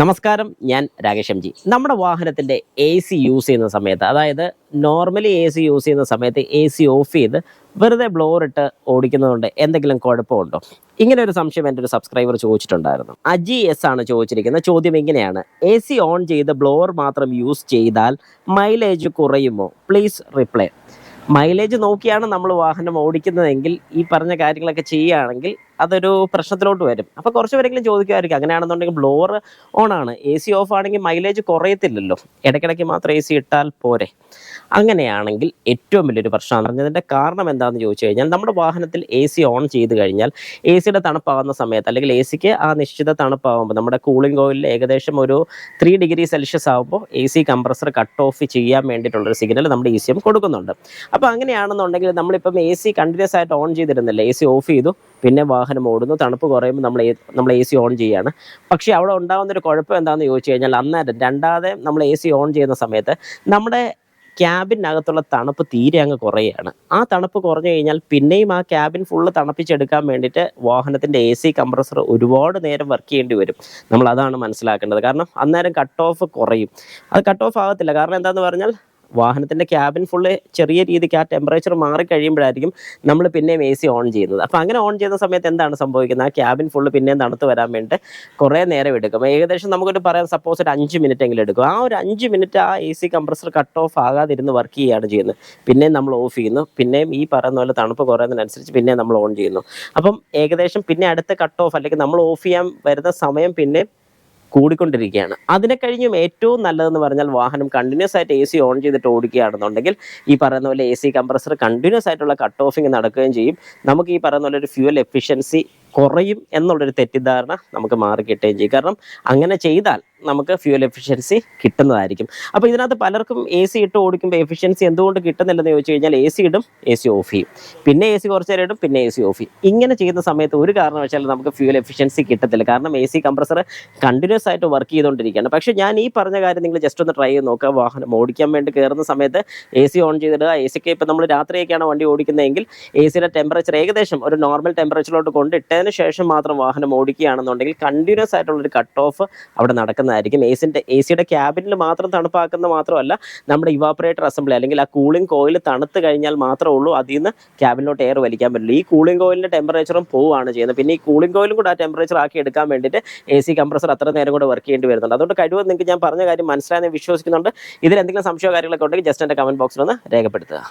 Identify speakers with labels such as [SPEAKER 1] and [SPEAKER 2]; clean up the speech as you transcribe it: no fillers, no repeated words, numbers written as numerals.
[SPEAKER 1] നമസ്കാരം, ഞാൻ Rakesh M G. നമ്മുടെ വാഹനത്തിൻ്റെ AC യൂസ് ചെയ്യുന്ന സമയത്ത്, അതായത് നോർമലി AC യൂസ് ചെയ്യുന്ന സമയത്ത് AC ഓഫ് ചെയ്ത് വെറുതെ ബ്ലോർ ഇട്ട് ഓടിക്കുന്നതുകൊണ്ട് എന്തെങ്കിലും കുഴപ്പമുണ്ടോ? ഇങ്ങനെ ഒരു സംശയം എൻ്റെ ഒരു സബ്സ്ക്രൈബർ ചോദിച്ചിട്ടുണ്ടായിരുന്നു. അജി എസ് ആണ് ചോദിച്ചിരിക്കുന്നത്. ചോദ്യം ഇങ്ങനെയാണ്: AC ഓൺ ചെയ്ത് ബ്ലോർ മാത്രം യൂസ് ചെയ്താൽ മൈലേജ് കുറയുമോ? Please reply. മൈലേജ് നോക്കിയാണ് നമ്മൾ വാഹനം ഓടിക്കുന്നതെങ്കിൽ ഈ പറഞ്ഞ കാര്യങ്ങളൊക്കെ ചെയ്യുകയാണെങ്കിൽ അതൊരു പ്രശ്നത്തിലോട്ട് വരും. അപ്പോൾ കുറച്ച് പേരെങ്കിലും ചോദിക്കുമായിരിക്കും, അങ്ങനെയാണെന്നുണ്ടെങ്കിൽ ബ്ലോർ ഓൺ ആണ്, AC ഓഫ് ആണെങ്കിൽ മൈലേജ് കുറയത്തില്ലല്ലോ, ഇടയ്ക്കിടയ്ക്ക് മാത്രം AC ഇട്ടാൽ പോരെ? അങ്ങനെയാണെങ്കിൽ ഏറ്റവും വലിയൊരു പ്രശ്നമാണ്. പറഞ്ഞതിൻ്റെ കാരണം എന്താണെന്ന് ചോദിച്ചു കഴിഞ്ഞാൽ, നമ്മുടെ വാഹനത്തിൽ AC ഓൺ ചെയ്ത് കഴിഞ്ഞാൽ AC യുടെ തണുപ്പാകുന്ന സമയത്ത്, അല്ലെങ്കിൽ ACക്ക് ആ നിശ്ചിത തണുപ്പാകുമ്പോൾ, നമ്മുടെ കൂളിംഗ് ഓയിലിൽ ഏകദേശം ഒരു 3°C ആകുമ്പോൾ AC കംപ്രസർ കട്ട് ഓഫ് ചെയ്യാൻ വേണ്ടിയിട്ടുള്ളൊരു സിഗ്നൽ നമ്മുടെ ECM കൊടുക്കുന്നുണ്ട്. അപ്പോൾ അങ്ങനെയാണെന്നുണ്ടെങ്കിൽ നമ്മളിപ്പം AC കണ്ടിന്യൂസ് ആയിട്ട് ഓൺ ചെയ്തിരുന്നില്ല, AC ഓഫ് ചെയ്തു, പിന്നെ വാഹനം ഓടുന്നു, തണുപ്പ് കുറയുമ്പോൾ നമ്മൾ AC ഓൺ ചെയ്യുകയാണ്. പക്ഷേ അവിടെ ഉണ്ടാകുന്നൊരു കുഴപ്പം എന്താണെന്ന് ചോദിച്ചു കഴിഞ്ഞാൽ, അന്നേരം രണ്ടാമത് നമ്മൾ AC ഓൺ ചെയ്യുന്ന സമയത്ത് നമ്മുടെ ക്യാബിനകത്തുള്ള തണുപ്പ് തീരെ അങ്ങ് കുറയുകയാണ്. ആ തണുപ്പ് കുറഞ്ഞു കഴിഞ്ഞാൽ പിന്നെയും ആ ക്യാബിൻ ഫുള്ള് തണുപ്പിച്ചെടുക്കാൻ വേണ്ടിയിട്ട് വാഹനത്തിൻ്റെ AC കംപ്രസർ ഒരുപാട് നേരം വർക്ക് ചെയ്യേണ്ടി വരും. നമ്മൾ അതാണ് മനസ്സിലാക്കേണ്ടത്. കാരണം അന്നേരം കട്ട് ഓഫ് കുറയും. അത് കട്ട് ഓഫ് ആകത്തില്ല. കാരണം എന്താണെന്ന് പറഞ്ഞാൽ, വാഹനത്തിൻ്റെ ക്യാബിൻ ഫുള്ള് ചെറിയ രീതിക്ക് ആ ടെമ്പറേച്ചർ മാറിക്കഴിയുമ്പോഴായിരിക്കും നമ്മൾ പിന്നെയും AC ഓൺ ചെയ്യുന്നത്. അപ്പോൾ അങ്ങനെ ഓൺ ചെയ്യുന്ന സമയത്ത് എന്താണ് സംഭവിക്കുന്നത്? ആ ക്യാബിൻ ഫുള്ള് പിന്നെയും തണുത്ത് വരാൻ വേണ്ടി കുറേ നേരം എടുക്കും. ഏകദേശം നമുക്കൊരു പറയാം, സപ്പോസ് ഒരു 5 മിനിറ്റ് എങ്കിലും എടുക്കും. ആ ഒരു 5 മിനിറ്റ് ആ AC കംപ്രസർ കട്ട് ഓഫ് ആകാതിരുന്ന് വർക്ക് ചെയ്യുകയാണ് ചെയ്യുന്നത്. പിന്നെയും നമ്മൾ ഓഫ് ചെയ്യുന്നു, പിന്നെയും ഈ പറയുന്ന പോലെ തണുപ്പ് കുറയുന്നതിനനുസരിച്ച് പിന്നെയും നമ്മൾ ഓൺ ചെയ്യുന്നു. അപ്പം ഏകദേശം പിന്നെ അടുത്ത കട്ട് ഓഫ്, അല്ലെങ്കിൽ നമ്മൾ ഓഫ് ചെയ്യാൻ വരുന്ന സമയം പിന്നെ കൂടിക്കൊണ്ടിരിക്കുകയാണ്. അതിനെ കഴിഞ്ഞും ഏറ്റവും നല്ലതെന്ന് പറഞ്ഞാൽ, വാഹനം കണ്ടിന്യൂസ് ആയിട്ട് AC ഓൺ ചെയ്തിട്ട് ഓടിക്കുകയാണെന്നുണ്ടെങ്കിൽ ഈ പറയുന്ന പോലെ AC കംപ്രസർ കണ്ടിന്യൂസ് ആയിട്ടുള്ള കട്ട് ഓഫിങ് നടക്കുകയും ചെയ്യും. നമുക്ക് ഈ പറയുന്ന പോലെ ഒരു ഫ്യൂവൽ എഫിഷ്യൻസി കുറയും എന്നുള്ളൊരു തെറ്റിദ്ധാരണ നമുക്ക് മാറിക്കിട്ടുകയും ചെയ്യും. കാരണം അങ്ങനെ ചെയ്താൽ നമുക്ക് ഫ്യൂവൽ എഫിഷ്യൻസി കിട്ടുന്നതായിരിക്കും. അപ്പോൾ ഇതിനകത്ത് പലർക്കും AC ഇട്ട് ഓടിക്കുമ്പോൾ എഫിഷ്യൻസി എന്തുകൊണ്ട് കിട്ടുന്നില്ലെന്ന് ചോദിച്ചു കഴിഞ്ഞാൽ, AC ഇടും, AC ഓഫ് ചെയ്യും, പിന്നെ AC കുറച്ച് നേരം ഇടും, പിന്നെ AC ഓഫ് ചെയ്യും. ഇങ്ങനെ ചെയ്യുന്ന സമയത്ത് ഒരു കാരണവശാലും നമുക്ക് ഫ്യൂവൽ എഫിഷ്യൻസി കിട്ടത്തില്ല. കാരണം AC കംപ്രസർ കണ്ടിന്യൂസ് ആയിട്ട് വർക്ക് ചെയ്തുകൊണ്ടിരിക്കുകയാണ്. പക്ഷേ ഞാൻ ഈ പറഞ്ഞ കാര്യം നിങ്ങൾ ജസ്റ്റ് ഒന്ന് ട്രൈ ചെയ്ത് നോക്കുക. വാഹനം ഓടിക്കാൻ വേണ്ടി കയറുന്ന സമയത്ത് AC ഓൺ ചെയ്തിടുക. ACക്ക് ഇപ്പോൾ നമ്മൾ രാത്രിയൊക്കെയാണ് വണ്ടി ഓടിക്കുന്നതെങ്കിൽ ACയുടെ ടെമ്പറേച്ചർ ഏകദേശം ഒരു നോർമൽ ടെമ്പറേച്ചറിലോട്ട് കൊണ്ടിട്ടതിന് ശേഷം മാത്രം വാഹനം ഓടിക്കുകയാണെന്നുണ്ടെങ്കിൽ കണ്ടിന്യൂസ് ആയിട്ടുള്ളൊരു കട്ട് ഓഫ് അവിടെ നടക്കുന്നതായിരിക്കും. ACയുടെ ക്യാബിനിൽ മാത്രം തണുപ്പാക്കുന്ന മാത്രമല്ല, നമ്മുടെ ഇവാപ്പറേറ്റർ അസംബ്ലി, അല്ലെങ്കിൽ ആ കൂളിംഗ് കോയിൽ തണുത്ത് കഴിഞ്ഞാൽ മാത്രമേ ഉള്ളൂ അതിൽ നിന്ന് ക്യാബിനിലോട്ട് എയർ വലിക്കാൻ പറ്റുള്ളൂ. ഈ കൂളിംഗ് കോയിലിൻ്റെ ടെമ്പറേച്ചറും പോവുകയാണ് ചെയ്യുന്നത്. പിന്നെ ഈ കൂളിംഗ് കോയിലും കൂടെ ആ ടെമ്പറേച്ചർ ആക്കി എടുക്കാൻ വേണ്ടിയിട്ട് AC കംപ്രസർ അത്ര നേരം കൂടെ വർക്ക് ചെയ്യേണ്ടി വരുന്നുണ്ട്. അതുകൊണ്ട് കഴിവതും നിങ്ങൾക്ക് ഞാൻ പറഞ്ഞ കാര്യം മനസ്സിലായെന്ന് വിശ്വസിക്കുന്നുണ്ട്. ഇതിൽ എന്തെങ്കിലും സംശയമോ കാര്യങ്ങളൊക്കെ ഉണ്ടെങ്കിൽ ജസ്റ്റ് എൻ്റെ കമൻറ്റ് ബോക്സിൽ ഒന്ന് രേഖപ്പെടുത്തുക.